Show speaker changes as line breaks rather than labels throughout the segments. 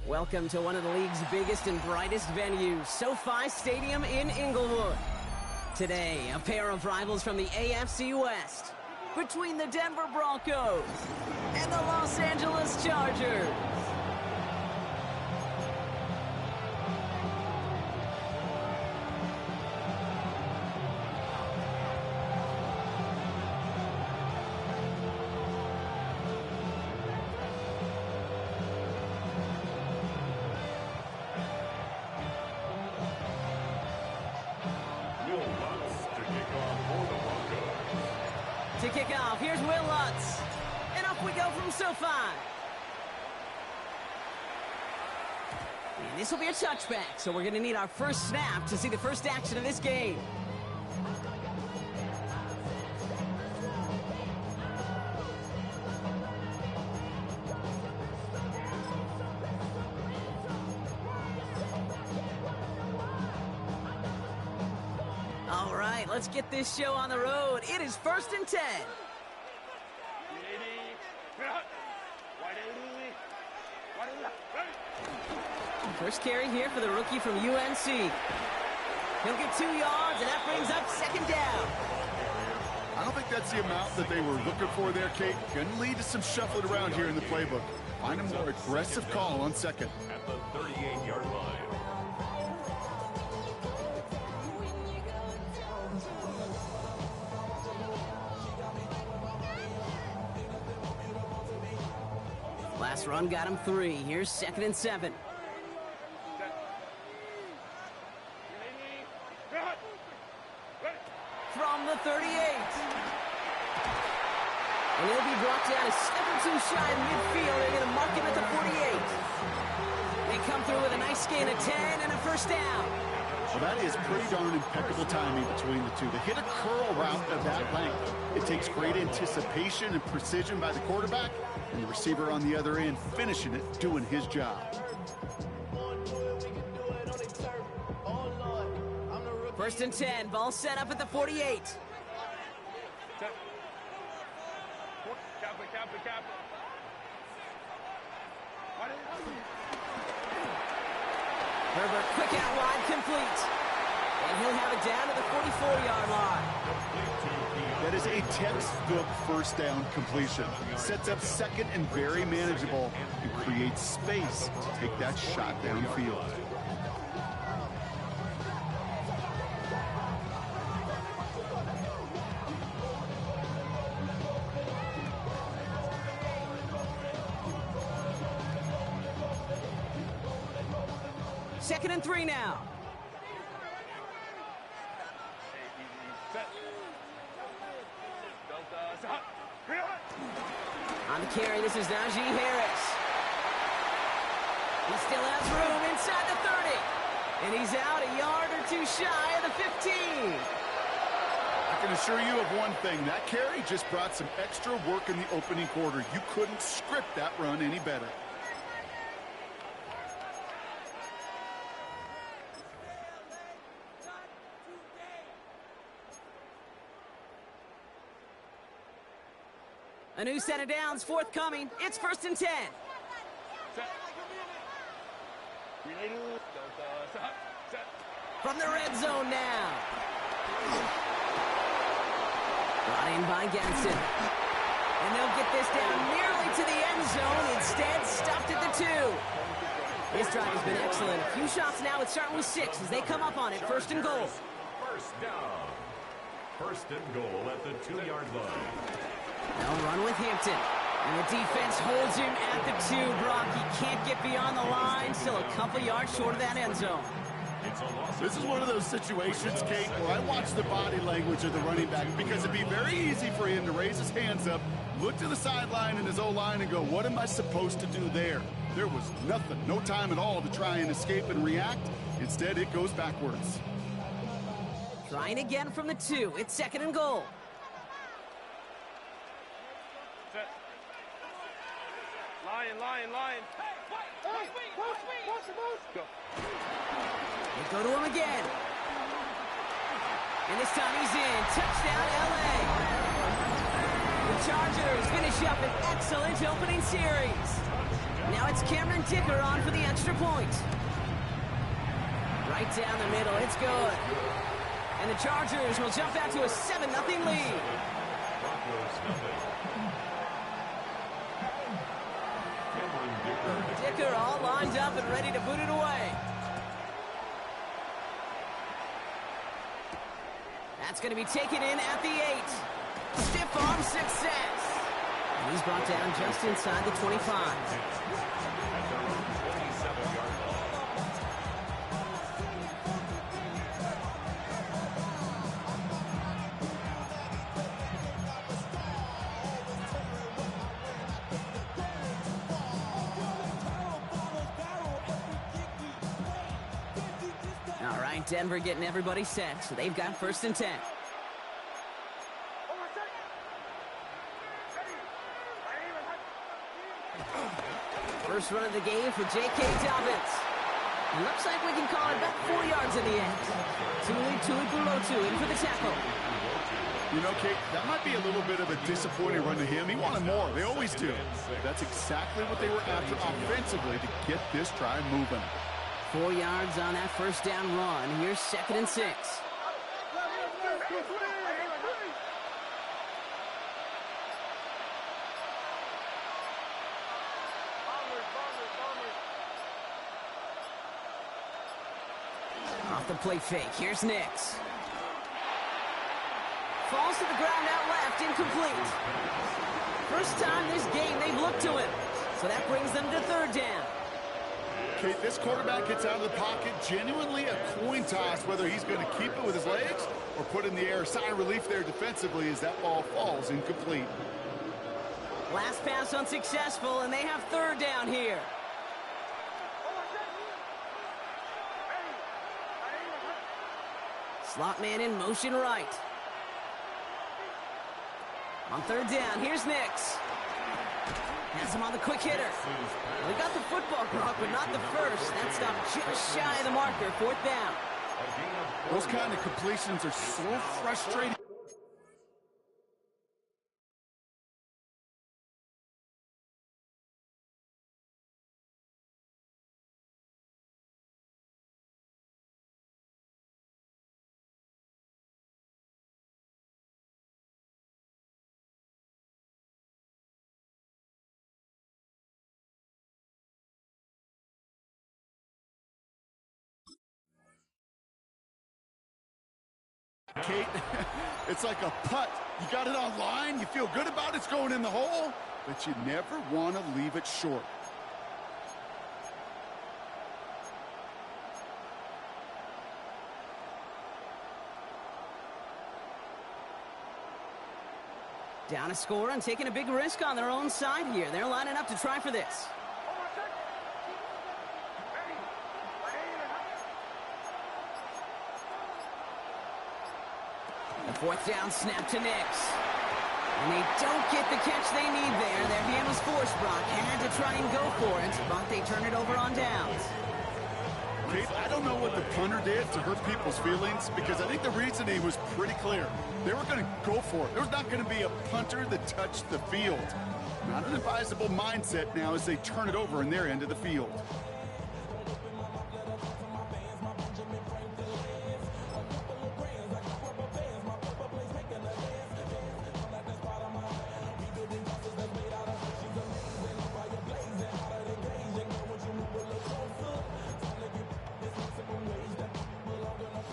Welcome to one of the league's biggest and brightest venues, SoFi Stadium in Inglewood. Today, a pair of rivals from the AFC West, between the Denver Broncos and the Los Angeles Chargers. To kick off, here's Will Lutz. And off we go from SoFi. And this will be a touchback, so we're going to need our first snap to see the first action of this game. All right, let's get this show on the road. It is 1st and 10. First carry here for the rookie from UNC. He'll get 2 yards, and that brings up 2nd down.
I don't think that's the amount that they were looking for there, Kate. Going to lead to some shuffling around here in the playbook. Find a more aggressive call on 2nd.
At the 38-yard line.
Last run got him 3. Here's 2nd and 7. From the 38. And he'll be brought down a step or 2 shy of midfield. They're going to mark him at the 48. They come through with a nice gain of 10 and a first down.
Well, that is pretty darn impeccable timing between the two. To hit a curl route of that length, it takes great anticipation and precision by the quarterback, and the receiver on the other end finishing it, doing his job.
First and 10, ball set up at the 48. Herbert quick out wide, complete. And he'll have it down to the 44-yard line.
That is a textbook first down completion. Sets up 2nd and very manageable and creates space to take that shot downfield.
Second and 3 now. On the carry, this is Najee Harris. He still has room inside the 30. And he's out a yard or 2 shy of the 15.
I can assure you of one thing. That carry just brought some extra work in the opening quarter. You couldn't script that run any better.
A new set of downs forthcoming. It's 1st and 10. From the red zone now. Brought in by Genson. And they'll get this down nearly to the end zone. Instead, stopped at the 2. This drive has been excellent. A few shots now. It's starting with 6 as they come up on it. 1st and goal.
First down. 1st and goal at the 2-yard line.
They'll run with Hampton. And the defense holds him at the 2. Brock, he can't get beyond the line. Still a couple yards short of that end zone.
This is one of those situations, Kate, where I watch the body language of the running back because it'd be very easy for him to raise his hands up, look to the sideline in his O-line and go, what am I supposed to do there? There was nothing, no time at all to try and escape and react. Instead, it goes backwards.
Trying again from the 2. It's 2nd and goal.
Set. Lion. Hey, go.
They go to him again. And this time he's in. Touchdown, LA. The Chargers finish up an excellent opening series. Now it's Cameron Dicker on for the extra point. Right down the middle. It's good. And the Chargers will jump out to a 7-0 lead. Dicker all lined up and ready to boot it away. That's going to be taken in at the 8. Stiff arm success. And he's brought down just inside the 25. All right, Denver getting everybody set, so they've got 1st and 10. First run of the game for J.K. Dobbins. It looks like we can call it back 4 yards in the end. Tuipulotu in for the tackle.
You know, Kate, that might be a little bit of a disappointing run to him. He wanted more. They always do. That's exactly what they were after offensively to get this drive moving.
4 yards on that 1st down run. Here's 2nd and 6. Off the play fake. Here's Nix. Falls to the ground out left. Incomplete. First time this game they've looked to him. So that brings them to 3rd down.
Okay, this quarterback gets out of the pocket, genuinely a coin toss whether he's going to keep it with his legs or put in the air. Sigh of relief there defensively as that ball falls incomplete.
Last pass unsuccessful, and they have 3rd down here. Slot man in motion right. On 3rd down, here's Nix. Has him on the quick hitter. We got the football, Brock, but not the first. That stopped just shy of the marker. 4th down.
Those kind of completions are so frustrating. Kate, it's like a putt. You got it on line, you feel good about it's going in the hole, but you never want to leave it short.
Down a score and taking a big risk on their own side here. They're lining up to try for this. The 4th down snap to Nix. And they don't get the catch they need there. Their hand was forced, Brock. Had to try and go for it, but they turn it over on downs.
Kate, I don't know what the punter did to hurt people's feelings? Because I think the reasoning was pretty clear. They were going to go for it. There was not going to be a punter that touched the field. Not an advisable mindset now as they turn it over in their end of the field.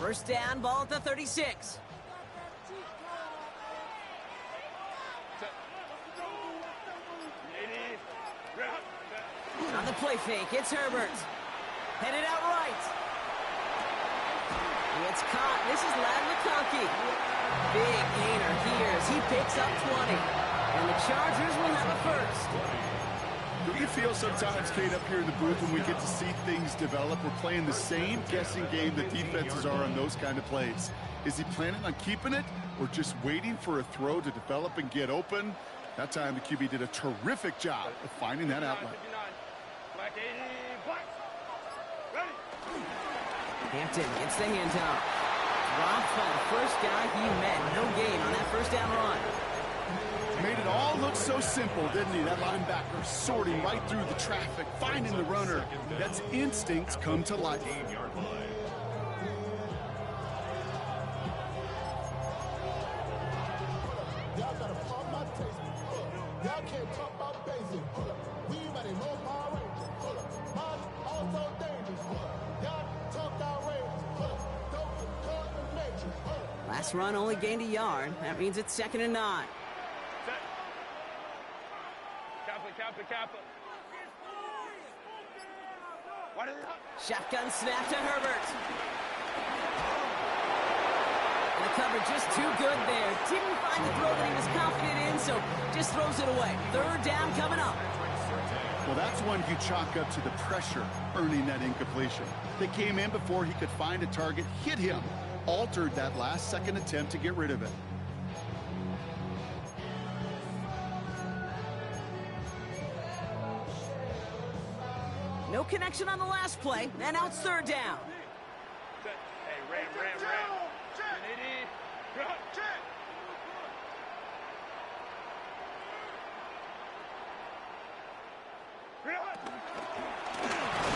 First down, ball at the 36. On the play fake, it's Herbert. Headed out right. It's caught. This is LAC. Big gainer here as he picks up 20. And the Chargers will have a first.
Do you feel sometimes, Kate, up here in the booth when we get to see things develop, we're playing the same guessing game that defenses are on those kind of plays? Is he planning on keeping it or just waiting for a throw to develop and get open? That time the QB did a terrific job of finding that outlet.
Hampton gets the handoff. Dropped by the first guy he met. No gain on that first down run.
Made it all look so simple, didn't he? That linebacker sorting right through the traffic, finding the runner. That's instincts come to life.
Y'all gotta pump my taste. Y'all can't talk about basic. We ready, more Power Rangers. Mine also dangerous. Y'all talk outrageous. Don't call the nature.
Last run only gained a yard. That means it's 2nd and 9.
Kappa.
Shotgun snap to Herbert. And the cover just too good there. Didn't find the throw that he was confident in, so just throws it away. 3rd down coming up.
Well, that's one you chalk up to the pressure earning that incompletion. They came in before he could find a target, hit him, altered that last second attempt to get rid of it.
No connection on the last play, and now it's 3rd down.
Hey, ram.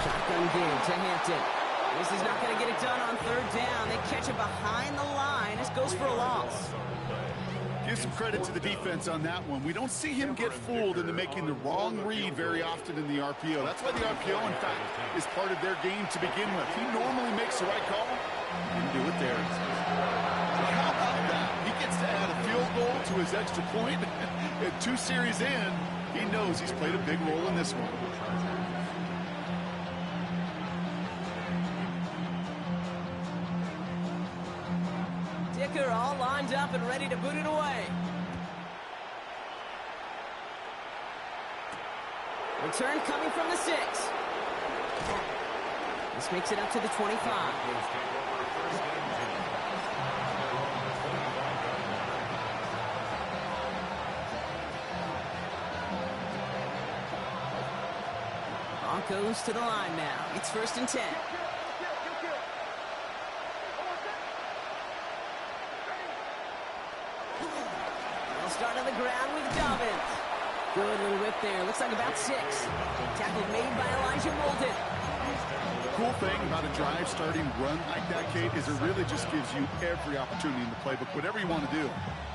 Shotgun give to Hampton. This is not going to get it done on 3rd down. They catch it behind the line. This goes for a loss.
Give some credit to the defense on that one. We don't see him get fooled into making the wrong read very often in the RPO. That's why the RPO, in fact, is part of their game to begin with. He normally makes the right call. Didn't do it there. How about that? He gets to add a field goal to his extra point. And 2 series in, he knows he's played a big role in this one.
Dicker all lined up and ready to boot it away. Return coming from the 6. This makes it up to the 25. Broncos to the line now. It's 1st and 10. Start on the ground with Dobbins. Good little whip there. Looks like about 6. Tackle made by Elijah Molden.
The cool thing about a drive starting run like that, Kate, is it really just gives you every opportunity in the playbook, whatever you want to do.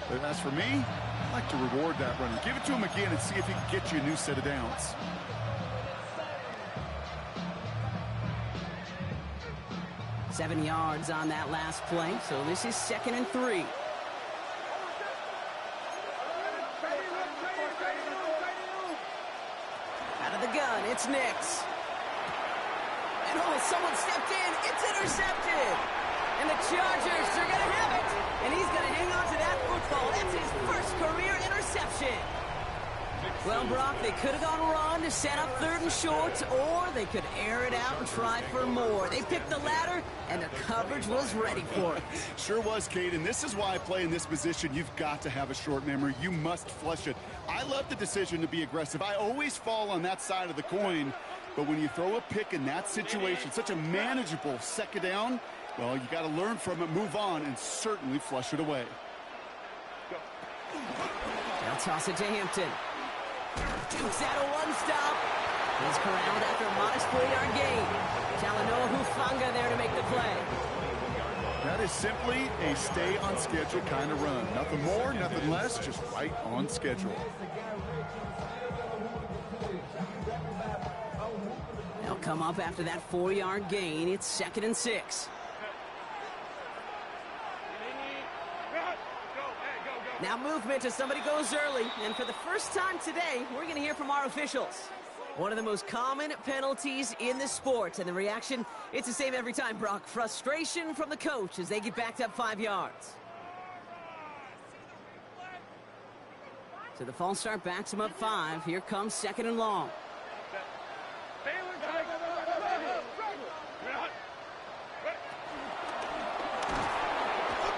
But as for me, I like to reward that runner. Give it to him again and see if he can get you a new set of downs.
Seven yards on that last play, so this is 2nd and 3. Gun, it's Nix. And someone stepped in. It's intercepted. And the Chargers are going to have it. And he's going to hang on to that football. That's his first career interception. Well, Brock, they could have gone run to set up 3rd and short, or they could air it out and try for more. They picked the latter, and the coverage was ready for it.
Sure was, Kate, and this is why I play in this position. You've got to have a short memory. You must flush it. I love the decision to be aggressive. I always fall on that side of the coin, But when you throw a pick in that situation, such a manageable second down, well, you got to learn from it, move on, and certainly flush it away.
They'll toss it to Hampton. Dukes out a one-stop. He's corralled after a modest 4-yard gain. Talanoa Hufanga there to make the play.
That is simply a stay-on-schedule kind of run. Nothing more, nothing less, just right on schedule.
They'll come up after that 4-yard gain. It's 2nd and 6. Now movement as somebody goes early. And for the first time today, we're going to hear from our officials. One of the most common penalties in the sport. And the reaction, it's the same every time, Brock. Frustration from the coach as they get backed up 5 yards. So the false start backs him up 5. Here comes 2nd and long.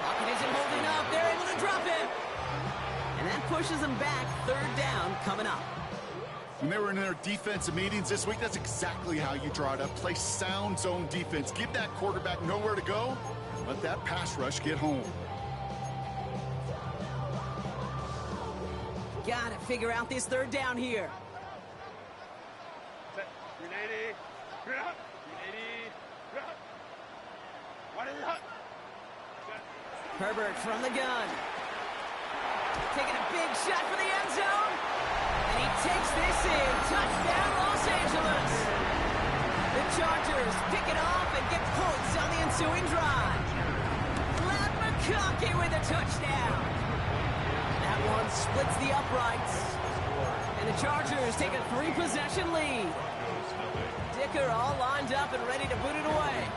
Pocket isn't holding up. They're able to drop it. And that pushes them back. 3rd down coming up.
When they were in their defensive meetings this week, that's exactly how you draw it up. Play sound zone defense. Give that quarterback nowhere to go. Let that pass rush get home.
Got to figure out this 3rd down here. Herbert from the gun. Taking a big shot for the end zone. And he takes this in. Touchdown, Los Angeles. The Chargers pick it off and get points on the ensuing drive. Glad McConkey with a touchdown. That one splits the uprights. And the Chargers take a 3-possession lead. Dicker all lined up and ready to boot it away.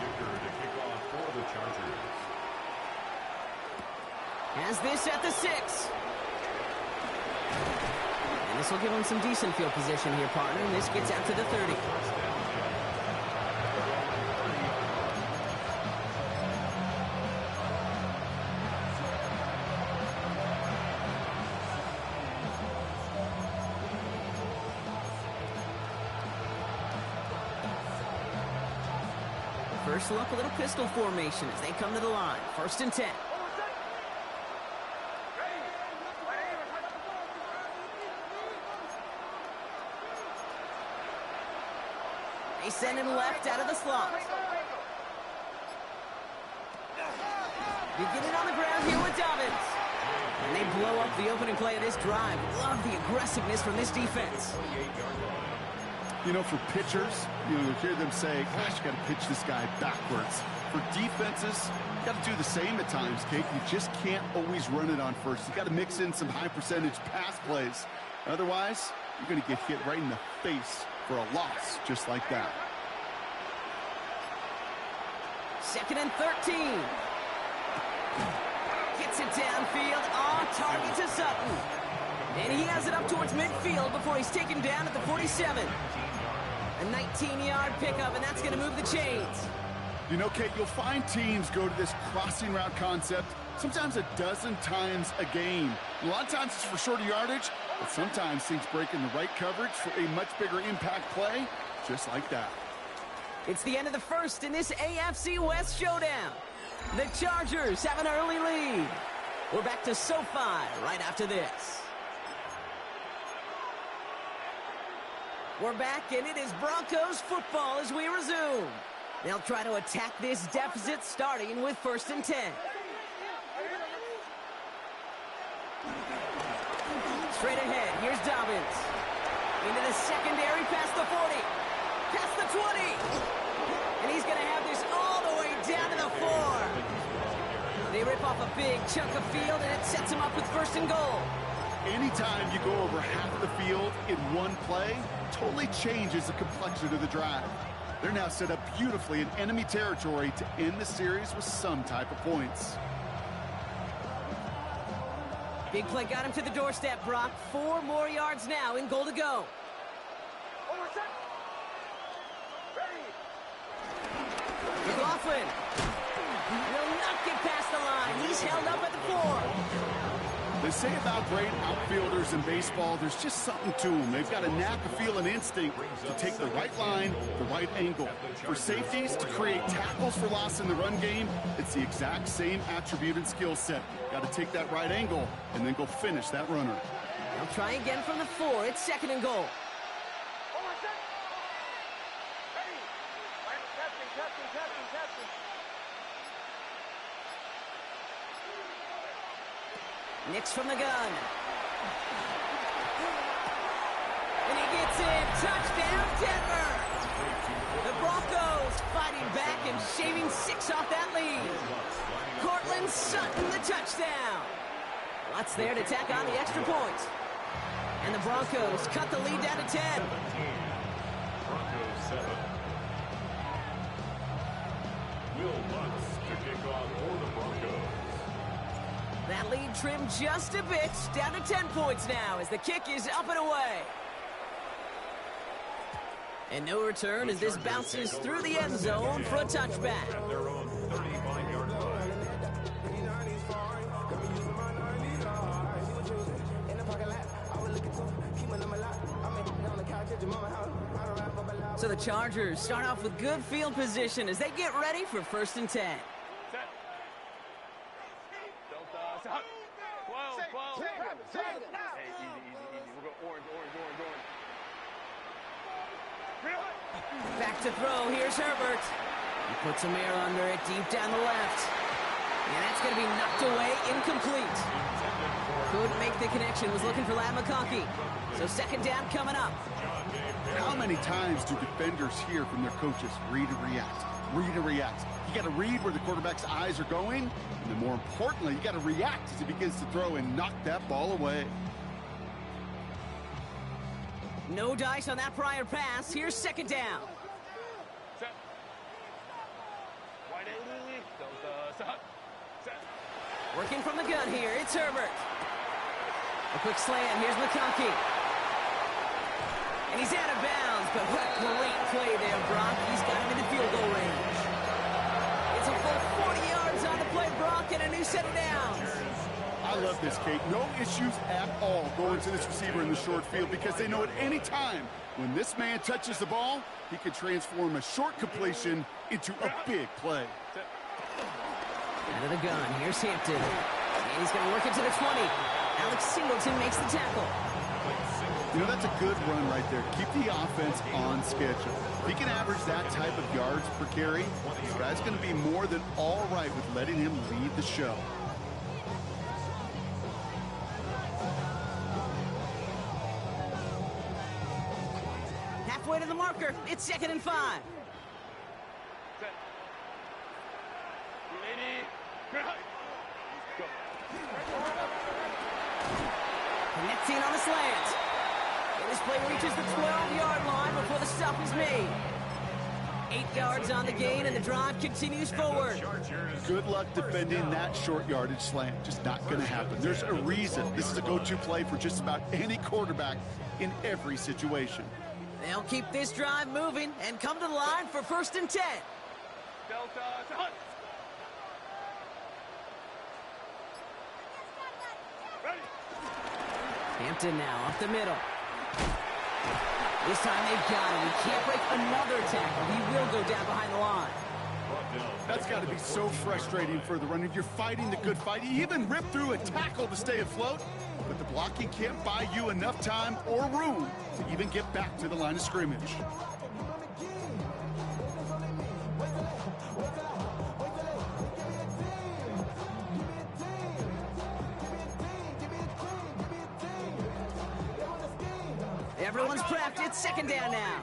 Has this at the 6. And this will give him some decent field position here, partner. And this gets out to the 30. First look, a little pistol formation as they come to the line. 1st and 10. They send him left out of the slot. Beginning on the ground here with Dobbins. And they blow up the opening play of this drive. Love the aggressiveness from this defense.
You know, for pitchers, you hear them say, gosh, you got to pitch this guy backwards. For defenses, you got to do the same at times, Kate. You just can't always run it on first. You got to mix in some high-percentage pass plays. Otherwise, you're going to get hit right in the face for a loss just like that.
2nd and 13. Gets it downfield on target to Sutton. And he has it up towards midfield before he's taken down at the 47. A 19-yard pickup, and that's going to move the chains.
You know, Kate, you'll find teams go to this crossing route concept sometimes a dozen times a game. A lot of times it's for shorter yardage, but sometimes things break in the right coverage for a much bigger impact play, just like that.
It's the end of the 1st in this AFC West showdown. The Chargers have an early lead. We're back to SoFi right after this. We're back, and it is Broncos football as we resume. They'll try to attack this deficit starting with 1st and 10. Straight ahead, here's Dobbins. Into the secondary, past the 40. Past the 20. And he's going to have this all the way down to the 4. They rip off a big chunk of field, and it sets him up with 1st and goal.
Anytime you go over half the field in one play, totally changes the complexion of the drive. They're now set up beautifully in enemy territory to end the series with some type of points.
Big play got him to the doorstep, Brock. 4 more yards now in goal to go. McLaughlin will not get past the line. He's held up at the 4.
They say about great outfielders in baseball, there's just something to them. They've got a knack, a feel, and instinct to take the right line, the right angle. For safeties, to create tackles for loss in the run game, it's the exact same attribute and skill set. Got to take that right angle and then go finish that runner.
They'll try again from the 4. It's 2nd and goal. Nix from the gun. And he gets it. Touchdown, Denver. The Broncos fighting back and shaving 6 off that lead. Cortland Sutton, the touchdown. Lots there to tack on the extra point. And the Broncos cut the lead down to 10.
Broncos 7. Will Lutz to kick off for the Broncos.
That lead trimmed just a bit, down to 10 points now as the kick is up and away. And no return as this bounces through the end zone for a touchback.
At their own 35-yard line.
So the Chargers start off with good field position as they get ready for 1st and 10. Back to throw. Here's Herbert. He puts some air under it deep down the left. And that's going to be knocked away, incomplete. Couldn't make the connection. Was looking for Lad McConkey. So 2nd down coming up.
How many times do defenders hear from their coaches, read and react, read and react? You got to read where the quarterback's eyes are going, and then more importantly, you got to react as he begins to throw and knock that ball away.
No dice on that prior pass. Here's 2nd down. Working from the gun here. It's Herbert. A quick slam. Here's McConkey. And he's out of bounds, but what a great play there, Brock. He's got him in the field goal range. It's a full 40 yards on the play, Brock, and a new set of downs.
I love this, Kate. No issues at all going to this receiver in the short field because they know at any time when this man touches the ball, he can transform a short completion into a big play.
Out of the gun, here's Hampton. And he's going to work it to the 20. Alex Singleton makes the tackle.
You know, that's a good run right there. Keep the offense on schedule. If he can average that type of yards per carry, this guy's going to be more than all right with letting him lead the show.
Halfway to the marker. It's 2nd and 5. Connecting on the slant. And this play reaches the 12-yard line before the stop is made. 8 yards on the gain, and the drive continues forward.
Good luck defending that short yardage slant. Just not going to happen. There's a reason this is a go-to play for just about any quarterback in every situation.
They'll keep this drive moving and come to the line for 1st and 10. Hampton now up the middle. This time they've got him. He can't break another tackle. He will go down behind the line.
That's got to be so frustrating for the runner. You're fighting the good fight. You even rip through a tackle to stay afloat, but the blocking can't buy you enough time or room to even get back to the line of scrimmage.
Everyone's prepped. It's 2nd down now.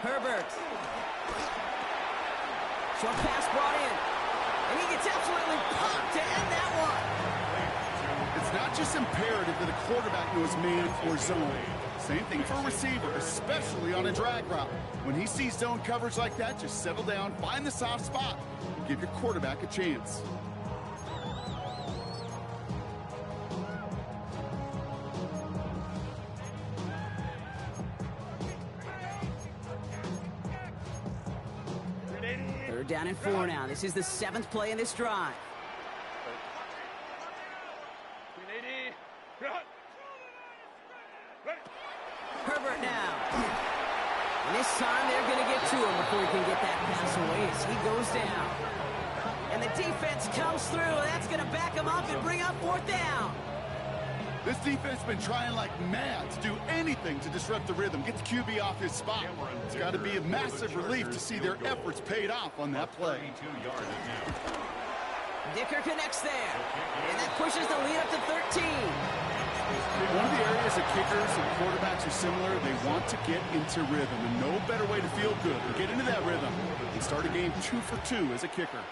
Herbert. Short pass brought in. And he gets absolutely pumped to end that one.
It's not just imperative that a quarterback knows man or zone. Same thing for a receiver, especially on a drag route. When he sees zone coverage like that, just settle down, find the soft spot, and give your quarterback a chance.
Third down and 4 now. This is the 7th play in this drive. Herbert now. And this time they're going to get to him before he can get that pass away as he goes down. And the defense comes through, and that's going to back him up and bring up 4th down.
This defense has been trying like mad to do anything to disrupt the rhythm, get the QB off his spot. It's got to be a massive relief to see their efforts paid off on that play.
Dicker connects there, and that pushes the lead up to 13.
One of the areas that kickers and quarterbacks are similar, they want to get into rhythm, and no better way to feel good than get into that rhythm and start a game 2 for 2 as a kicker.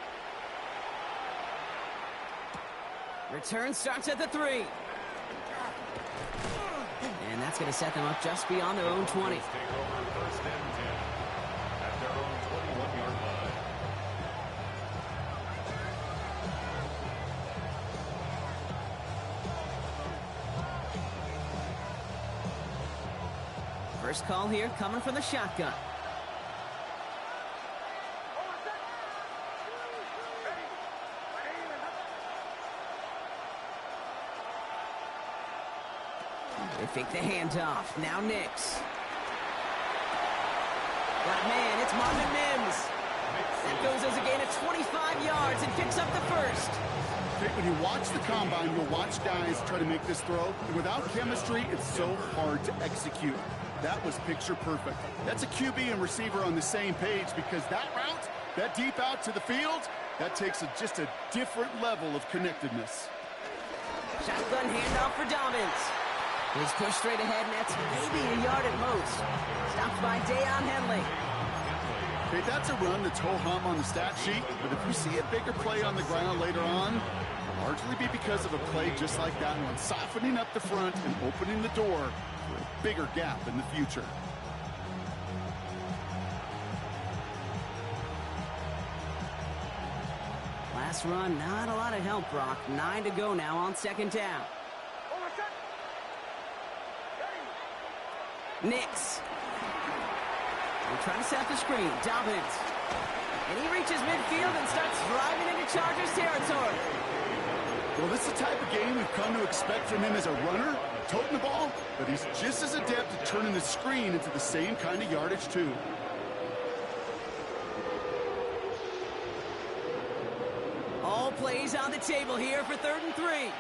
Return starts at the 3. And that's going to set them up just beyond their own 20. First call here coming from the shotgun. They fake the handoff. Now Nix. Got a man. It's Marvin Mims. That goes as a gain of 25 yards and picks up the first.
When you watch the combine, you'll watch guys try to make this throw. And without chemistry, it's so hard to execute. That was picture perfect. That's a QB and receiver on the same page because that route, that deep out to the field, that takes just a different level of connectedness.
Shotgun handoff for Dobbins. He's pushed straight ahead, and that's maybe a yard at most. Stopped by Deion Henley.
Okay, that's a run that's ho-hum on the stat sheet, but if you see a bigger play on the ground later on, it'll largely be because of a play just like that one, softening up the front and opening the door for a bigger gap in the future.
Last run, not a lot of help, Brock. 9 to go now on 2nd down. Nix. They try to set up the screen. Dobbins. And he reaches midfield and starts driving into Chargers territory.
Well, this is the type of game we've come to expect from him as a runner, toting the ball, but he's just as adept at turning the screen into the same kind of yardage, too.
All plays on the table here for 3rd and 3.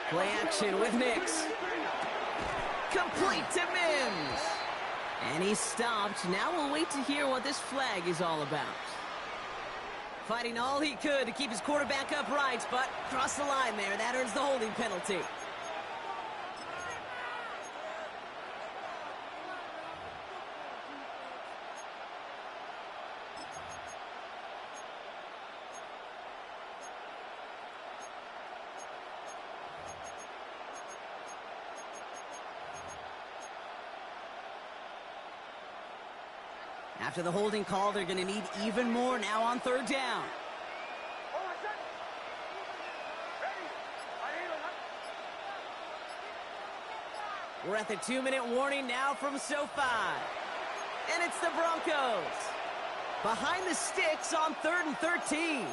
Play action with Nix. Complete to Mims. And he's stopped. Now we'll wait to hear what this flag is all about. Fighting all he could to keep his quarterback upright, but crossed the line there. That earns the holding penalty. After the holding call, they're going to need even more now on 3rd down. We're at the 2-minute warning now from SoFi. And it's the Broncos. Behind the sticks on 3rd and 13.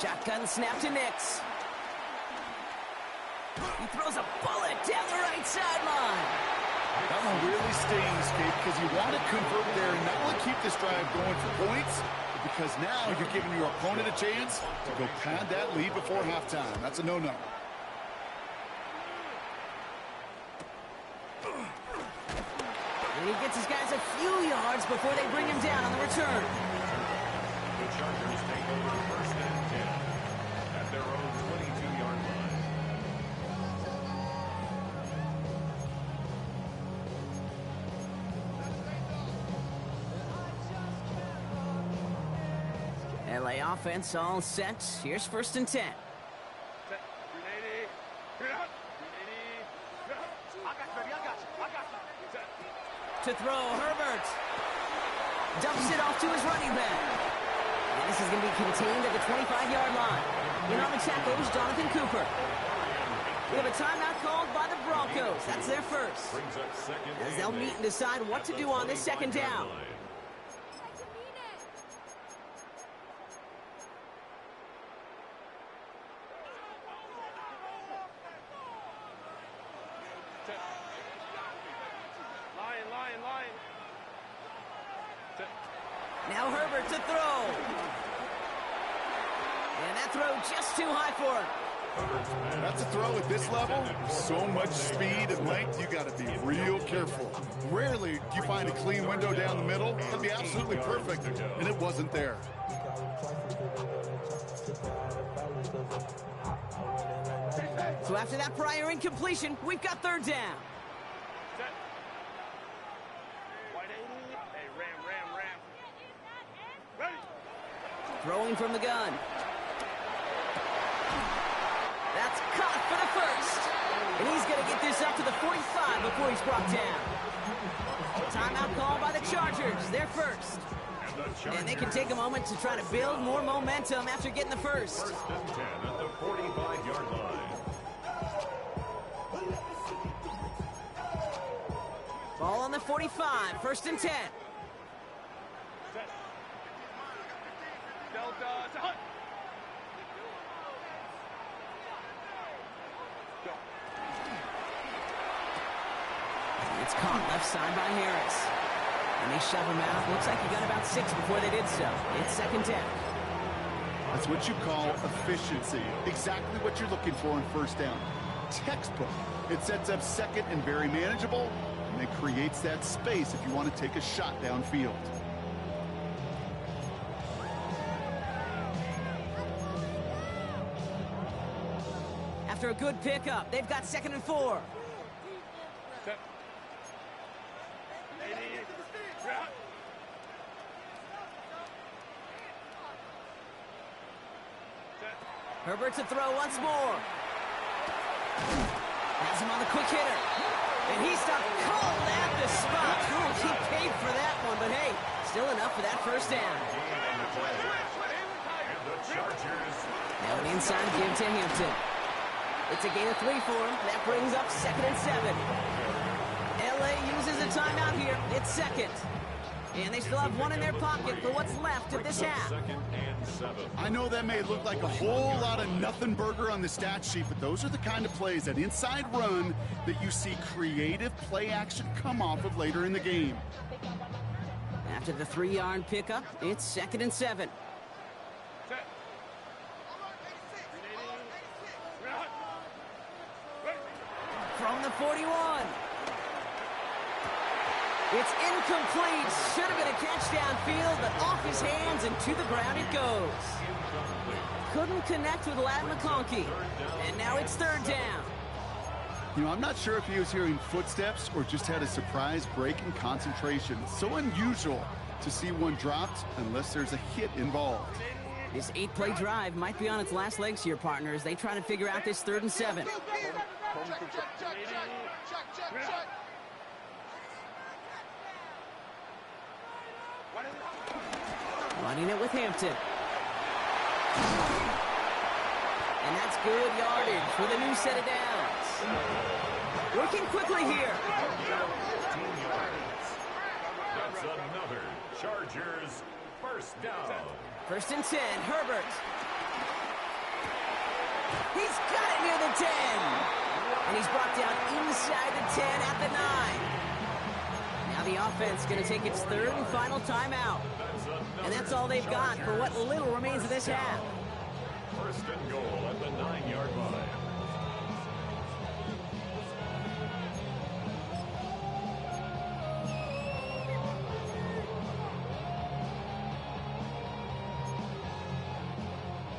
Shotgun snap to Nix. He throws a bullet down the right sideline.
That one really stings, Kate, because you want to convert there and not only keep this drive going for points, but because now you're giving your opponent a chance to go pad that lead before halftime. That's a no-no.
And he gets his guys a few yards before they bring him down on the return.
The Chargers take over 1st and 10 at their own 22-yard line.
LA offense all set. Here's 1st and 10.
Set. 380. Get out. 380. I got you, baby. I got you. I got you. Set.
To throw, Herbert. Dumps it off to his running back. And this is going to be contained at the 25-yard line. In on the tackle is Jonathan Cooper. We have a timeout called by the Broncos. That's their first.
Brings up second
As they'll meet and decide what to do on this 2nd down.
Lion. Set.
Now Herbert to throw. And that throw just too high for him.
That's a throw at this level. So much speed and length, you got to be real careful. Rarely do you find a clean window down the middle. That'd be absolutely perfect, and it wasn't there.
So after that prior incompletion, we've got 3rd down.
Set. 180. Hey, ram. Ready.
Throwing from the gun. That's caught for the first. And he's going to get this up to the 45 before he's brought down. Timeout call by the Chargers. They're first. And they can take a moment to try to build more momentum after getting the first.
1st and 10 at the 45-yard line.
Ball on the 45. 1st and 10.
Set. Delta to Hunt. Go.
It's caught left side by Harris. And they shove him out. Looks like he got about 6 before they did so. It's 2nd down.
That's what you call efficiency. Exactly what you're looking for in 1st down. Textbook. It sets up 2nd and very manageable, and it creates that space if you want to take a shot downfield.
After a good pickup, they've got 2nd and 4.
Set. 80. Route. Set.
Herbert to throw once more. Has him on the quick hitter. And he stopped cold at the spot. Ooh, he paid for that one, but hey, still enough for that 1st down.
And the Chargers.
Now an inside give to Hampton. It's a gain of 3 for him. That brings up 2nd and 7. LA uses a timeout here. It's 2nd. And they still have 1 in their pocket for what's left of this half.
2nd and 7.
I know that may look like a whole lot of nothing burger on the stat sheet, but those are the kind of plays, that inside run, that you see creative play action come off of later in the game.
After the 3-yard pickup, it's 2nd and 7.
Set. 380. Route. Ready.
From the 41. It's incomplete. Should have been a catch downfield, but off his hands and to the ground it goes. Couldn't connect with Ladd McConkey. And now it's 3rd down.
You know, I'm not sure if he was hearing footsteps or just had a surprise break in concentration. It's so unusual to see one dropped unless there's a hit involved.
This 8-play drive might be on its last legs here, partners. They try to figure out this 3rd and 7. Running it with Hampton. And that's good yardage for the new set of downs. Working quickly here.
15 yards. That's another Chargers 1st down.
1st and 10, Herbert. He's got it near the 10. And he's brought down inside the 10 at the 9. Now the offense going to take its 3rd and final timeout. And that's all they've got for what little remains of this half.
1st and goal at the 9-yard line.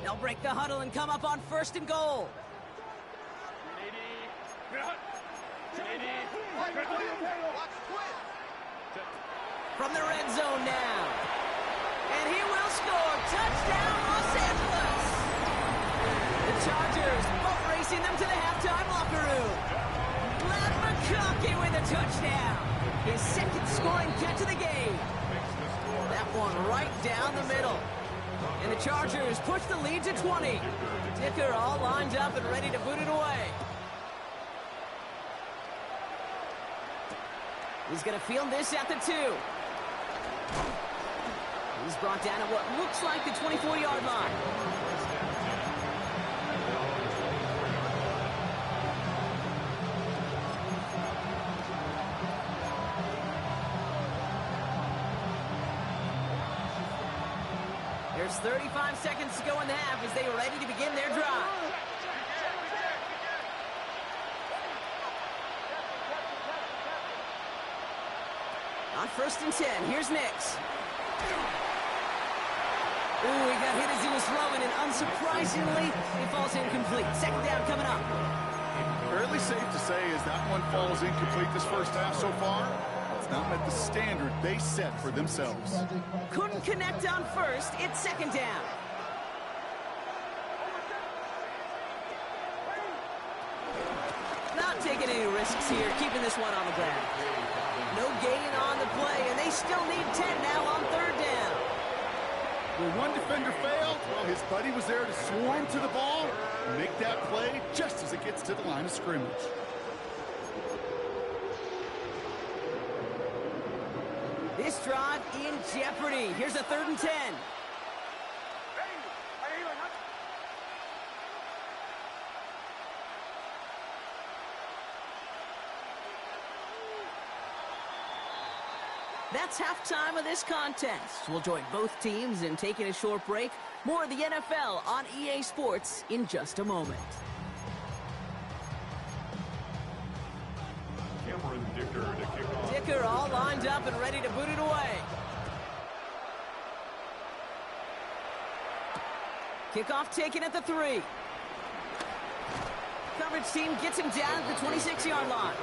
They'll break the huddle and come up on 1st and goal.
380.
From the red zone now. And he will score. Touchdown, Los Angeles. The Chargers both racing them to the halftime locker room. Glad McConkey with a touchdown. His second scoring catch of the game. That one right down the middle. And the Chargers push the lead to 20. Dicker all lined up and ready to boot it away. He's going to field this at the 2. He's brought down at what looks like the 24-yard line. There's 35 seconds to go in the half as they are ready to begin their drive. On 1st and 10, here's Nix. Ooh, he got hit as he was throwing, and unsurprisingly, he falls incomplete. Second down coming up.
Fairly safe to say as that one falls incomplete this first half so far. It's not met the standard they set for themselves.
Couldn't connect on 1st. It's 2nd down. Not taking any risks here, keeping this one on the ground. No gain on the play, and they still need 10 now on 3rd down.
When one defender failed, well, his buddy was there to swarm to the ball and make that play just as it gets to the line of scrimmage.
This drive in jeopardy. Here's a 3rd and 10. That's halftime of this contest. We'll join both teams in taking a short break. More of the NFL on EA Sports in just a moment. Dicker all lined up and ready to boot it away. Kickoff taken at the 3. Coverage team gets him down at the 26-yard line.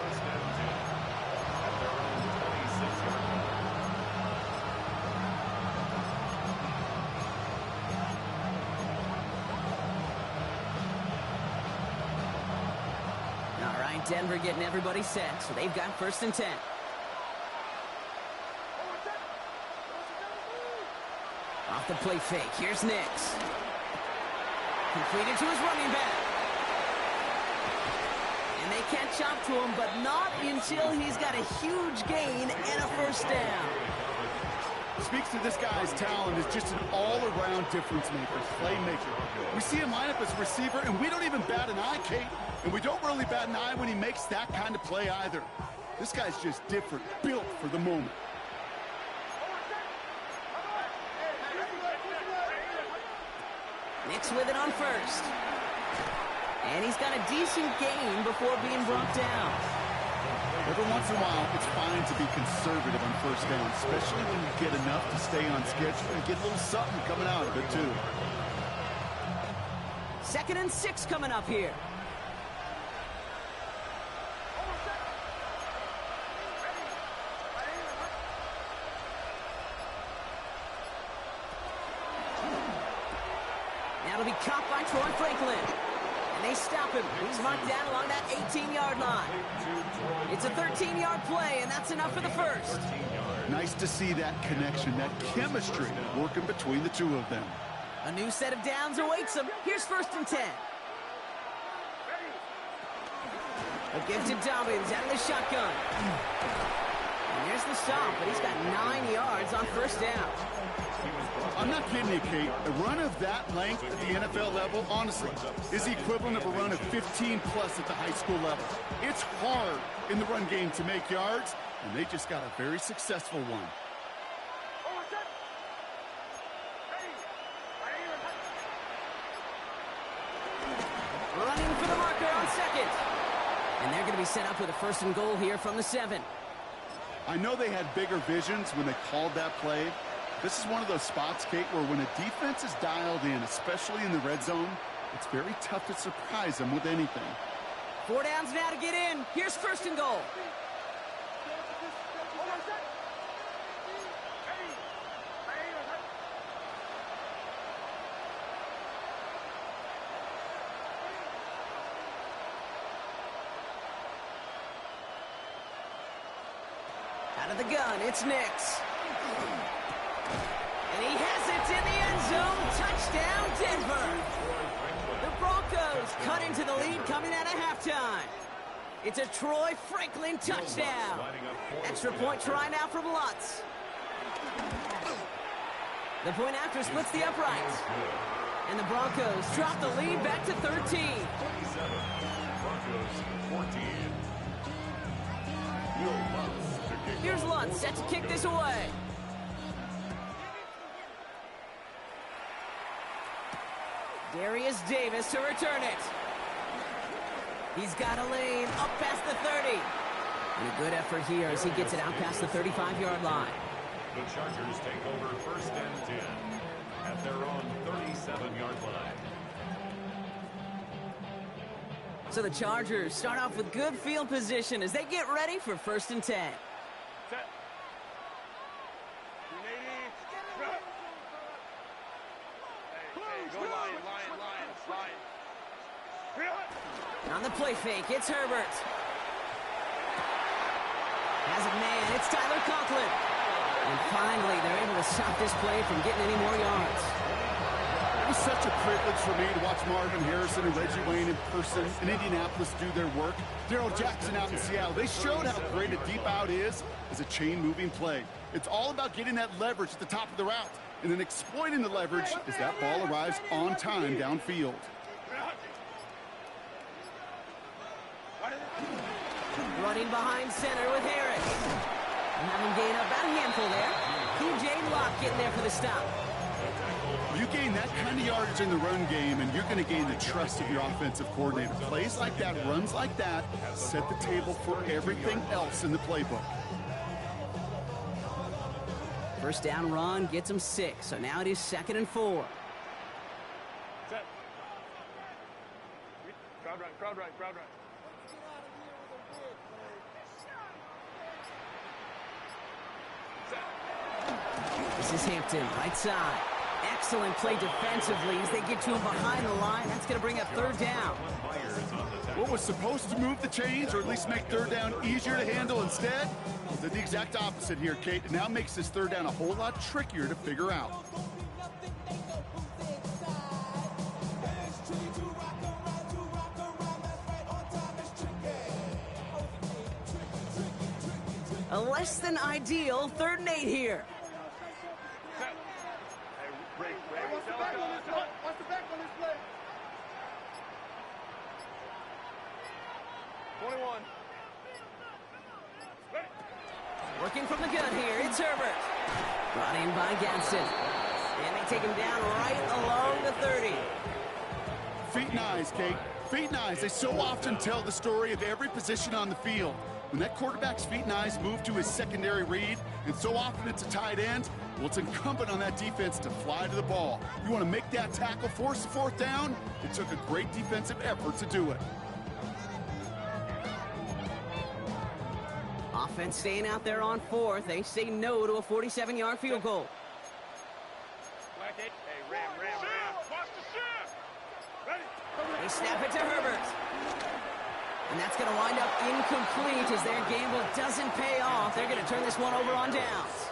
Denver getting everybody set, so they've got 1st and 10. Off the play fake, here's Nix. Completed to his running back. And they catch up to him, but not until he's got a huge gain and a 1st down.
Speaks to this guy's talent as just an all-around difference maker, playmaker. We see him line up as a receiver, and we don't even bat an eye, Kate. And we don't really bat an eye when he makes that kind of play either. This guy's just different, built for the moment.
Nix with it on 1st. And he's got a decent gain before being brought down.
Every once in a while, it's fine to be conservative on 1st down, especially when you get enough to stay on schedule and get a little something coming out of it, too.
2nd and 6 coming up here. That'll be caught by Troy Franklin. And they stop him. He's marked down along that 18-yard line. It's a 13-yard play, and that's enough for the 1st.
Nice to see that connection, that chemistry working between the two of them.
A new set of downs awaits him. Here's 1st and 10. A give to Dobbins out of the shotgun. And there's the stop, but he's got 9 yards on 1st down.
I'm not kidding you, Kate. A run of that length at the NFL level, honestly, is the equivalent of a run of 15-plus at the high school level. It's hard in the run game to make yards, and they just got a very successful one.
Running for the marker on 2nd. And they're going to be set up with a 1st and goal here from the 7.
I know they had bigger visions when they called that play. This is one of those spots, Kate, where when a defense is dialed in, especially in the red zone, it's very tough to surprise them with anything.
4 downs now to get in. Here's 1st and goal. of the gun, it's Nix. And he has it in the end zone. Touchdown, Denver. The Broncos cut into the lead coming out of halftime. It's a Troy Franklin touchdown. Extra point try now from Lutz. The point after splits the uprights. And the Broncos drop the lead back to 13.
27. Broncos 14.
Here's Lutz set to kick this away. Darius Davis to return it. He's got a lane up past the 30. And a good effort here as he gets it out past the 35-yard line.
The Chargers take over 1st and 10 at their own 37-yard line.
So the Chargers start off with good field position as they get ready for 1st and 10.
Set. 380. Hey, go line.
On the play fake, it's Herbert. Has it man, it's Tyler Conklin. And finally, they're able to stop this play from getting any more yards.
It was such a privilege for me to watch Marvin Harrison and Reggie Wayne in person in Indianapolis do their work. Darrell Jackson out in Seattle. They showed how great a deep out is as a chain-moving play. It's all about getting that leverage at the top of the route and then exploiting the leverage as that ball arrives on time downfield.
Running behind center with Harris. And having gained about a handful there. P.J. Locke getting there for the stop.
You gain that kind of yardage in the run game, and you're going to gain the trust of your offensive coordinator. Plays like that, runs like that, set the table for everything else in the playbook.
First down run gets him 6, so now it is 2nd and 4.
Set. Crowd run.
This is Hampton, right side. Excellent play defensively as they get to him behind the line. That's going to bring up 3rd down.
What was supposed to move the chains, or at least make 3rd down easier to handle instead, did the exact opposite here, Kate. It now makes this 3rd down a whole lot trickier to figure out.
A less than ideal 3rd and 8 here.
Set. Hey, Ray, what's the back on this play? What's the back on this play? 21. Ready.
Working from the gun here, it's Herbert. Brought in by Ganson. And they take him down right along the 30.
Feet and eyes, Kate. Feet and eyes. They so often tell the story of every position on the field. When that quarterback's feet and eyes move to his secondary read, and so often it's a tight end, well, it's incumbent on that defense to fly to the ball. You want to make that tackle, force the 4th down? It took a great defensive effort to do it.
Offense staying out there on 4th. They say no to a 47-yard field goal.
Hey, Ram. Watch the shift. Ready.
They snap it to Herbert. And that's going to wind up incomplete as their gamble doesn't pay off. They're going to turn this one over on downs.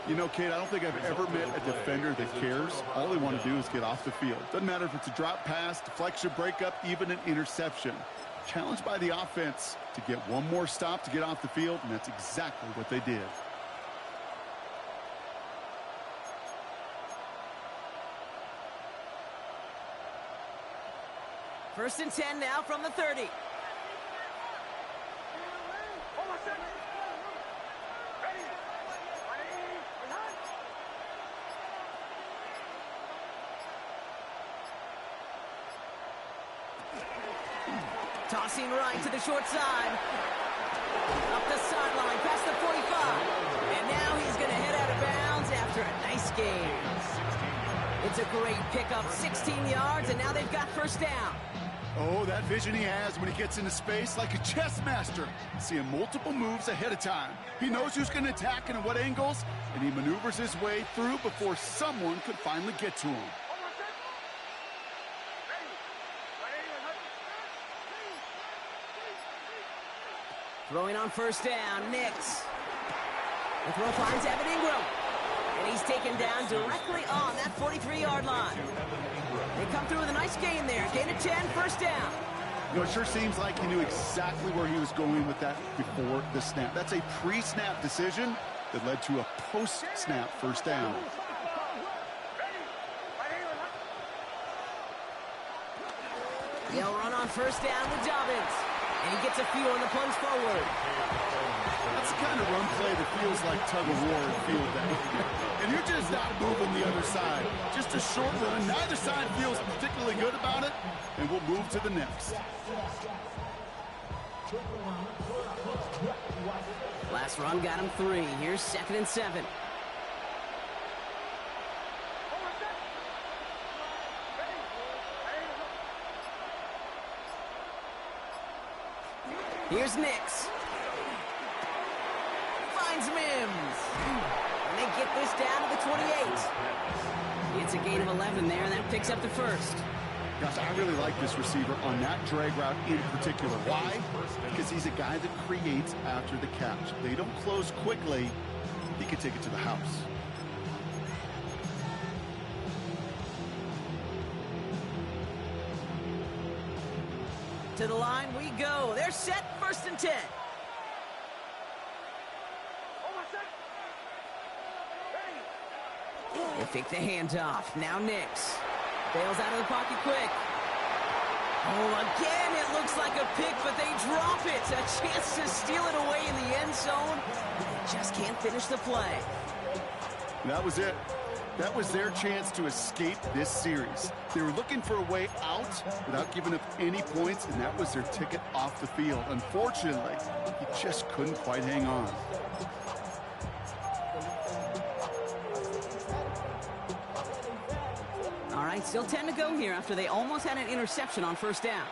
You know, Kate, I don't think I've ever met a defender that cares. All they want to do is get off the field. Doesn't matter if it's a drop pass, deflection, breakup, even an interception. Challenged by the offense to get one more stop to get off the field, and that's exactly what they did.
First and 10 now from the 30. Tossing right to the short side. Up the sideline, past the 45. And now he's going to head out of bounds after a nice game. It's a great pickup, 16 yards, and now they've got first down.
Oh, that vision he has when he gets into space like a chess master. Seeing multiple moves ahead of time. He knows who's going to attack and at what angles, and he maneuvers his way through before someone could finally get to him.
Throwing on first down, Nix. The throw finds Evan Ingram. And he's taken down directly on that 43-yard line. They come through with a nice gain there. Gain of 10, first down.
You know, it sure seems like he knew exactly where he was going with that before the snap. That's a pre-snap decision that led to a post-snap first down.
They'll run on first down with Dobbins. And he gets a few on the plunge forward.
That's the kind of run play that feels like tug-of-war in field down. And you're just not moving the other side. Just a short run. Neither side feels particularly good about it. And we'll move to the next.
Last run got him 3. Here's 2nd and 7. Here's Nix. Finds Mims. And they get this down to the 28. It's a gain of 11 there, and that picks up the first.
Gosh, I really like this receiver on that drag route in particular. Why? Because he's a guy that creates after the catch. They don't close quickly. He can take it to the house.
To the line we go. They're set, 1st and 10. They fake the handoff. Now Nix. Bails out of the pocket quick. Oh, again, it looks like a pick, but they drop it. A chance to steal it away in the end zone. They just can't finish the play.
That was it. That was their chance to escape this series. They were looking for a way out without giving up any points, and that was their ticket off the field. Unfortunately, he just couldn't quite hang on.
All right, still 10 to go here after they almost had an interception on first down.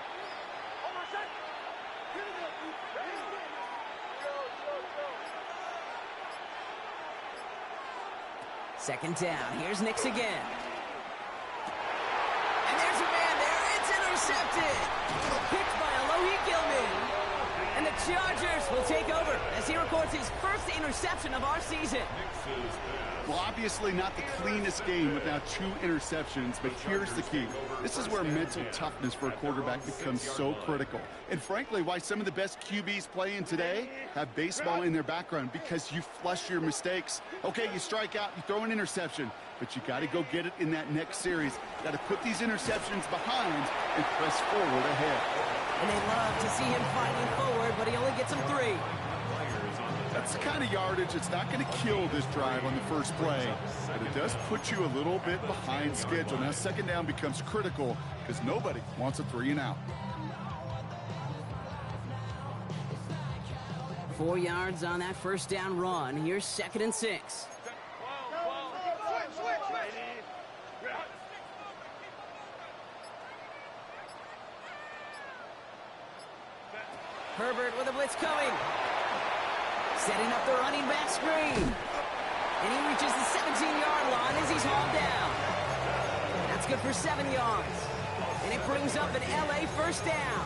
Second down. Here's Nix again. And there's a man there. It's intercepted. Picked by Alohi Gilman. And the Chargers will take over as he records his first interception of our season.
Well, obviously not the cleanest game with now 2 interceptions, but here's the key. This is where mental toughness for a quarterback becomes so critical. And frankly, why some of the best QBs playing today have baseball in their background, because you flush your mistakes. Okay, you strike out, you throw an interception, but you got to go get it in that next series. Got to put these interceptions behind and press forward ahead.
And they love to see him fighting forward, but he only gets them 3.
That's the kind of yardage that's not going to kill this drive on the first play, but it does put you a little bit behind schedule. Now second down becomes critical because nobody wants a 3 and out.
4 yards on that first down run. Here's 2nd and 6. Herbert with a blitz coming. Setting up the running back screen. And he reaches the 17-yard line as he's hauled down. That's good for 7 yards. And it brings up an LA first down.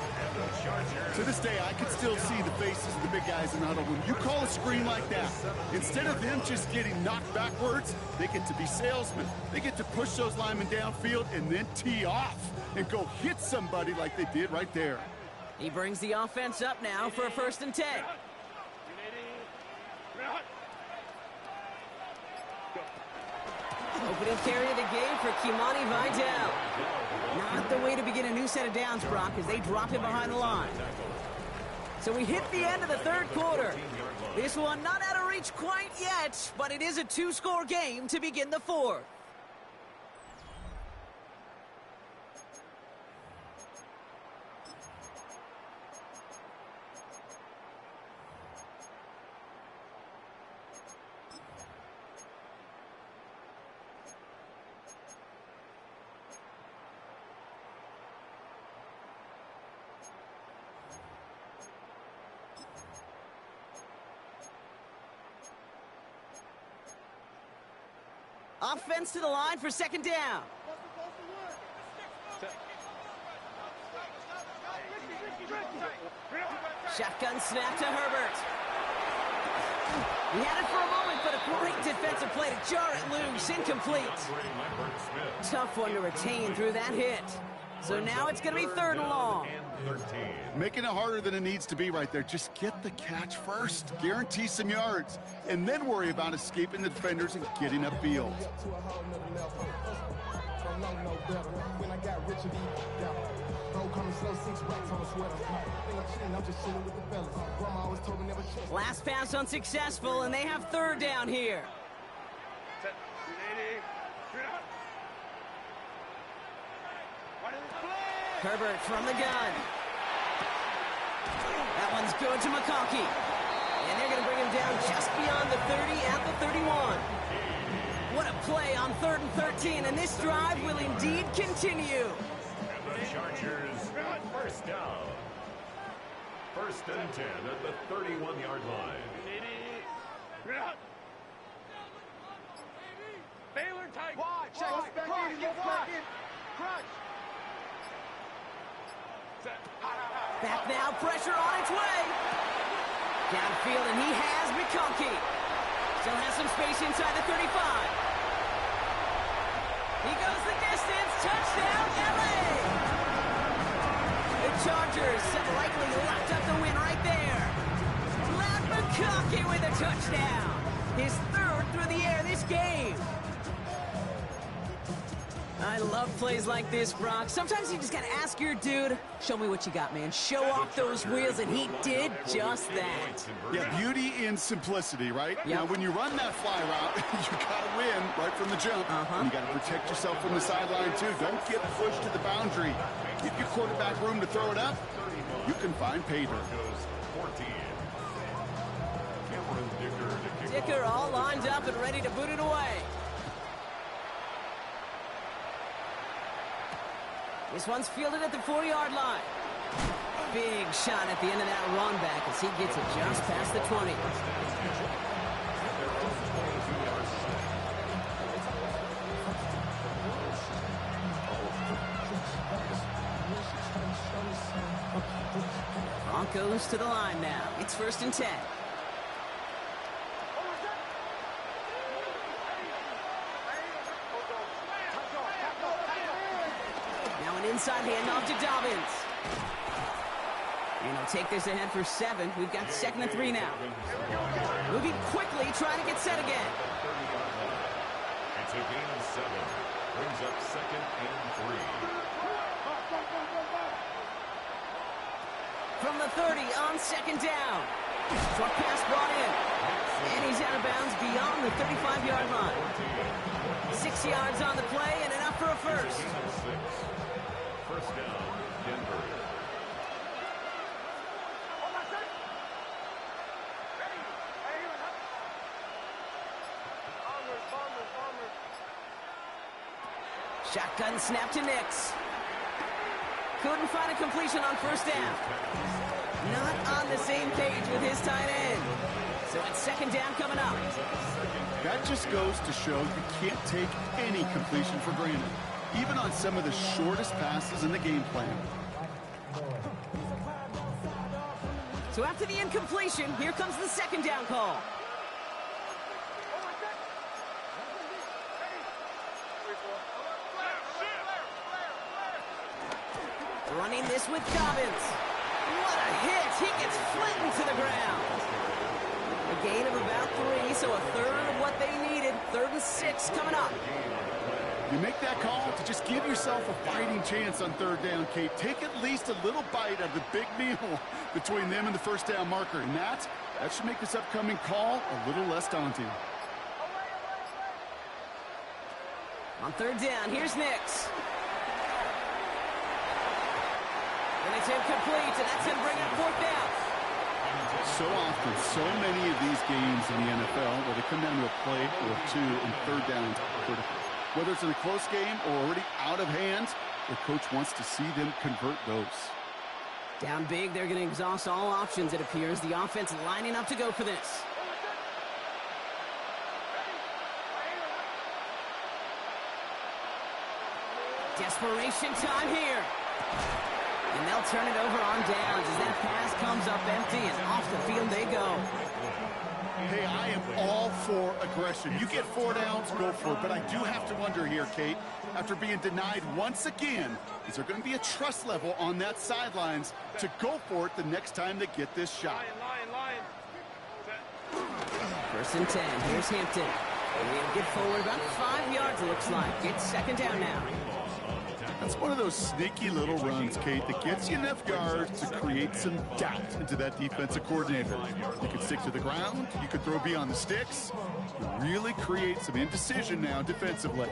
To this day, I can still see the faces of the big guys in the huddle. When you call a screen like that, instead of them just getting knocked backwards, they get to be salesmen. They get to push those linemen downfield and then tee off and go hit somebody like they did right there.
He brings the offense up now for a 1st and 10. Opening carry of the game for Kimani Vidal. Not the way to begin a new set of downs, Brock, as they drop him behind the line. So we hit the end of the 3rd quarter. This one not out of reach quite yet, but it is a 2-score game to begin the 4th. Offense to the line for 2nd down. Shotgun snap to Herbert. He had it for a moment, but a great defensive play to jar it loose. Incomplete. Tough one to retain through that hit. So now it's going to be 3rd and long.
Making it harder than it needs to be right there. Just get the catch first. Guarantee some yards. And then worry about escaping the defenders and getting upfield.
Last pass unsuccessful, and they have 3rd down here.
Set. 380. Shoot out. What is this play?
Herbert from the gun. That one's good to McConkey. And they're going to bring him down just beyond the 30 at the 31. What a play on 3rd and 13, and this drive will indeed continue.
And the Chargers, 1st down. 1st and 10 at the 31-yard line.
380. Shoot out. Baylor tight.
Wide, check,
Wide.
back
Cross,
in,
get
back
wide.
in.
Crunch. Set.
Back now, pressure on its way. Downfield, and he has McConkey. Still has some space inside the 35. He goes the distance. Touchdown, LA! The Chargers likely locked up the win right there. Matt McConkey with a touchdown. His 3rd through the air this game. I love plays like this, Brock. Sometimes you just gotta ask your dude, show me what you got, man. Show off those wheels, and he did just that.
Yeah, beauty in simplicity, right?
Yep.
Now, when you run that fly route, you gotta win right from the jump. You gotta protect yourself from the sideline, too. Don't get pushed to the boundary. Give your quarterback room to throw it up. You can find pay dirt.
Dicker all lined up and ready to boot it away. This one's fielded at the 40-yard line. Big shot at the end of that run back as he gets it just past the 20. Broncos to the line now. It's 1st and 10. Now an inside handoff to Dobbins. And he'll take this ahead for 7. We've got 2nd and 3 now. Moving quickly, trying to get set again.
It's a gain of 7. Brings up 2nd and 3.
From the 30 on 2nd down. Short pass brought in. And he's out of bounds beyond the 35-yard line. 6 yards on the play and enough for a 1st.
1st down, Denver.
Shotgun snap to Nix. Couldn't find a completion on 1st down. Not on the same page with his tight end. So it's 2nd down coming up.
That just goes to show you can't take any completion for granted, even on some of the shortest passes in the game plan.
So after the incompletion, here comes the 2nd down call. Running this with Dobbins. What a hit! He gets flattened to the ground. A gain of about 3, so a 3rd of what they needed. 3rd and 6 coming up.
You make that call to just give yourself a fighting chance on 3rd down, Kate. Take at least a little bite of the big meal between them and the 1st down marker. And that should make this upcoming call a little less daunting.
On 3rd down, here's Nix. And it's incomplete, and that's going to bring up 4th down.
So often, so many of these games in the NFL where they come down to a play or 2 and 3rd downs are critical. Whether it's in a close game or already out of hand, the coach wants to see them convert those.
Down big, they're going to exhaust all options, it appears. The offense lining up to go for this. Desperation time here. And they'll turn it over on downs as that pass comes up empty and off the field they go.
Hey, I am all for aggression. You get 4 downs, go for it. But I do have to wonder here, Kate, after being denied once again, is there going to be a trust level on that sidelines to go for it the next time they get this shot?
Line.
First and 10. Here's Hampton. He'll get forward about 5 yards, it looks like. It's second down now.
That's one of those sneaky little runs, Kate, that gets you enough yards to create some doubt into that defensive coordinator. You could stick to the ground. You could throw beyond the sticks. Really create some indecision now defensively.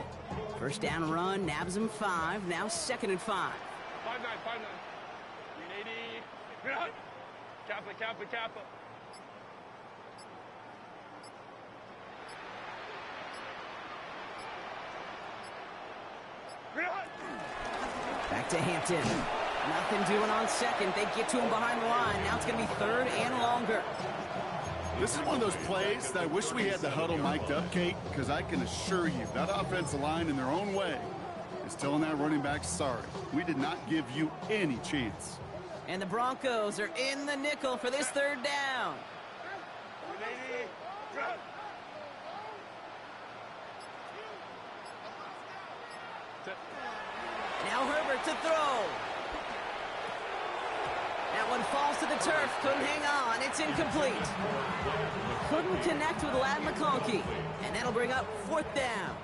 First down run, nabs him 5. Now second and 5.
5-9. 380. Kappa.
Back to Hampton. Nothing doing on second. They get to him behind the line. Now it's going to be third and longer.
This is one of those plays that I wish we had the huddle mic'd up, Kate, because I can assure you that offensive line in their own way is telling that running back, sorry, we did not give you any chance.
And the Broncos are in the nickel for this third down.
380.
Now Herbert to throw. That one falls to the turf. Couldn't hang on. It's incomplete. Couldn't connect with Ladd McConkey. And that'll bring up fourth down.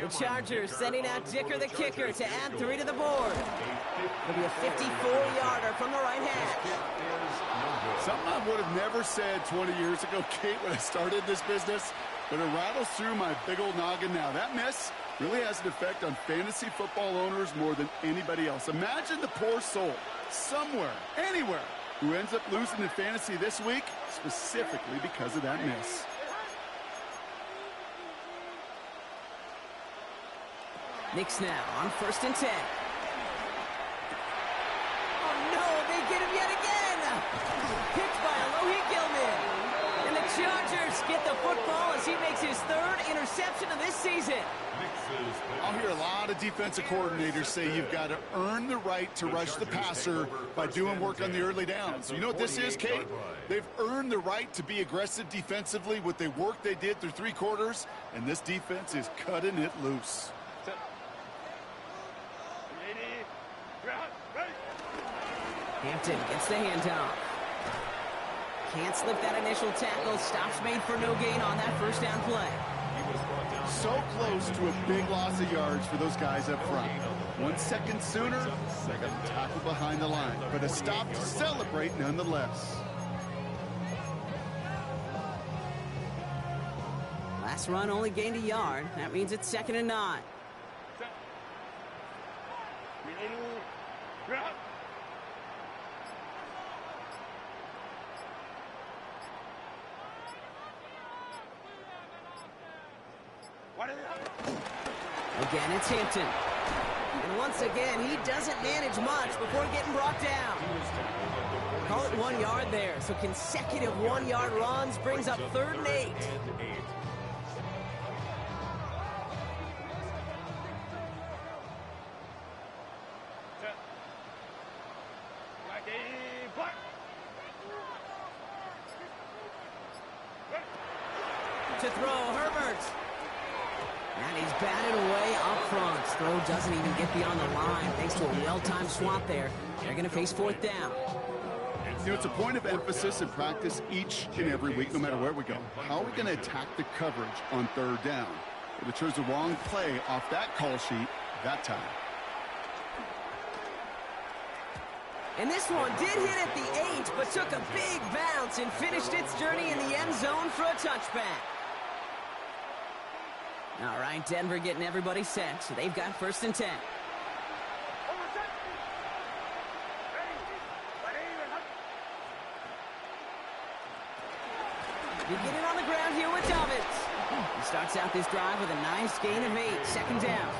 The Chargers sending out Dicker the kicker to add 3 to the board. It'll be a 54-yarder from the right hash.
Something I would have never said 20 years ago, Kate, when I started this business, but it rattles through my big old noggin now. That miss really has an effect on fantasy football owners more than anybody else. Imagine the poor soul somewhere, anywhere, who ends up losing in fantasy this week, specifically because of that miss.
Knicks now on first and 10. Oh, no, they get him yet again. Picked by Alohi Gilman. And the Chargers get the football as he makes his third interception of this season.
I'll hear a lot of defensive coordinators say you've got to earn the right to rush the passer by doing work on the early downs. So you know what this is, Kate? They've earned the right to be aggressive defensively with the work they did through 3 quarters, and this defense is cutting it loose.
Hampton gets the handoff. Can't slip that initial tackle. Stops made for no gain on that first down play.
So close to a big loss of yards for those guys up front. 1 second sooner, they got to tackle behind the line. But a stop to celebrate nonetheless.
Last run only gained a yard. That means it's second and 9. Again, it's Hampton. And once again, he doesn't manage much before getting brought down. Call it 1 yard there. So consecutive 1-yard runs brings up third and 8. To throw, Herbert. And he's batted away up front. Throw doesn't even get beyond the line thanks to a well-timed swap there. They're going to face fourth down.
You know, it's a point of emphasis in practice each and every week, no matter where we go. How are we going to attack the coverage on third down? But it chose the wrong play off that call sheet that time.
And this one did hit at the 8, but took a big bounce and finished its journey in the end zone for a touchback. All right, Denver getting everybody set. So they've got first and 10. You get it on the ground here with Dobbins. He starts out this drive with a nice gain of 8. Second down.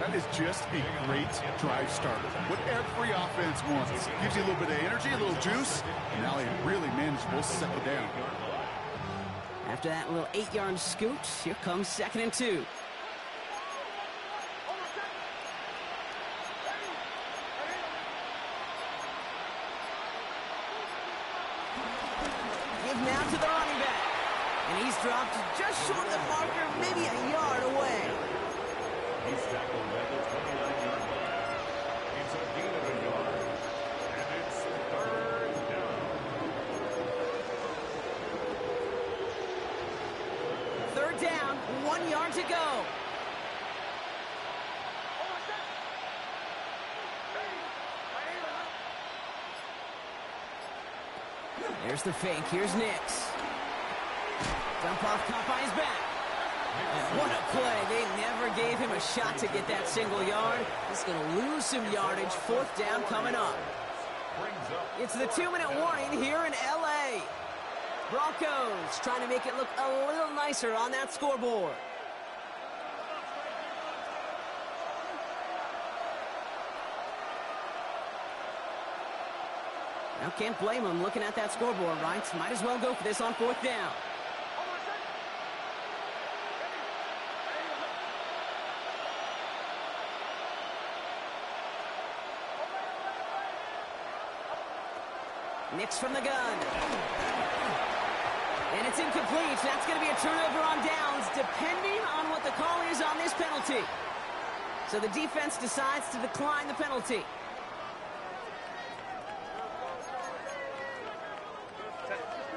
That is just a great drive starter. What every offense wants. Gives you a little bit of energy, a little juice, and now a really manageable second down.
After that little 8-yard scoot, here comes second and 2. Give now to the running back. And he's dropped just short of the marker, maybe a yard away.
He's tackled at the 29-yard line. It's a gain of a yard. And it's third down.
Third down, 1 yard to go. There's the fake. Here's Nix. Dump off, caught by his back. And what a play. They never gave him a shot to get that single yard. He's going to lose some yardage. Fourth down coming up. It's the 2-minute warning here in LA. Broncos trying to make it look a little nicer on that scoreboard. Now, can't blame him looking at that scoreboard, right? Might as well go for this on fourth down. Nix from the gun. And it's incomplete. That's going to be a turnover on downs, depending on what the call is on this penalty. So the defense decides to decline the penalty.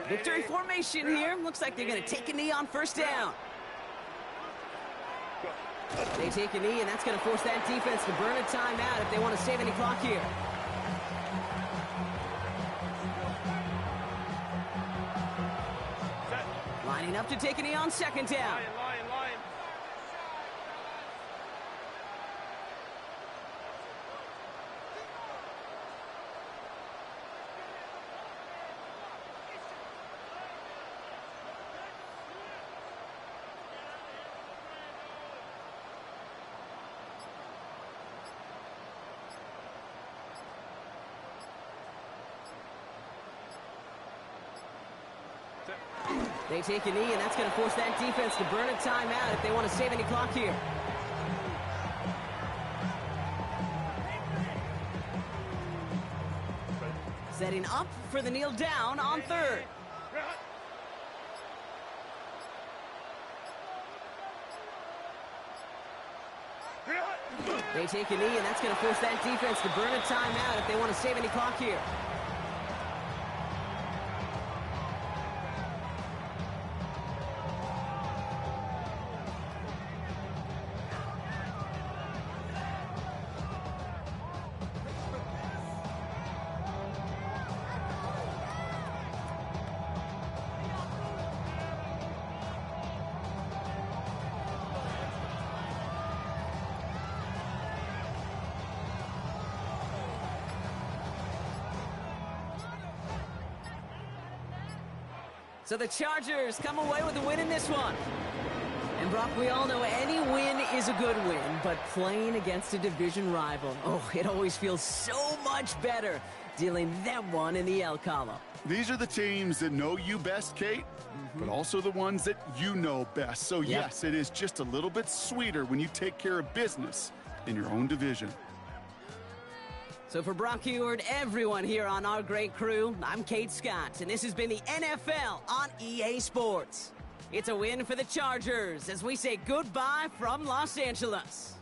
Victory formation here. Looks like they're going to take a knee on first down. They take a knee, and that's going to force that defense to burn a timeout if they want to save any clock here. Lining up to take a knee on second down.
Line.
They take a knee, and that's going to force that defense to burn a timeout if they want to save any clock here. Setting up for the kneel down on third. They take a knee, and that's going to force that defense to burn a timeout if they want to save any clock here. So the Chargers come away with a win in this one. And Brock, we all know any win is a good win, but playing against a division rival, oh, it always feels so much better dealing them one in the L column.
These are the teams that know you best, Kate, but also the ones that you know best. So yes, it is just a little bit sweeter when you take care of business in your own division.
So for Brock Heward, everyone here on our great crew, I'm Kate Scott, and this has been the NFL on EA Sports. It's a win for the Chargers as we say goodbye from Los Angeles.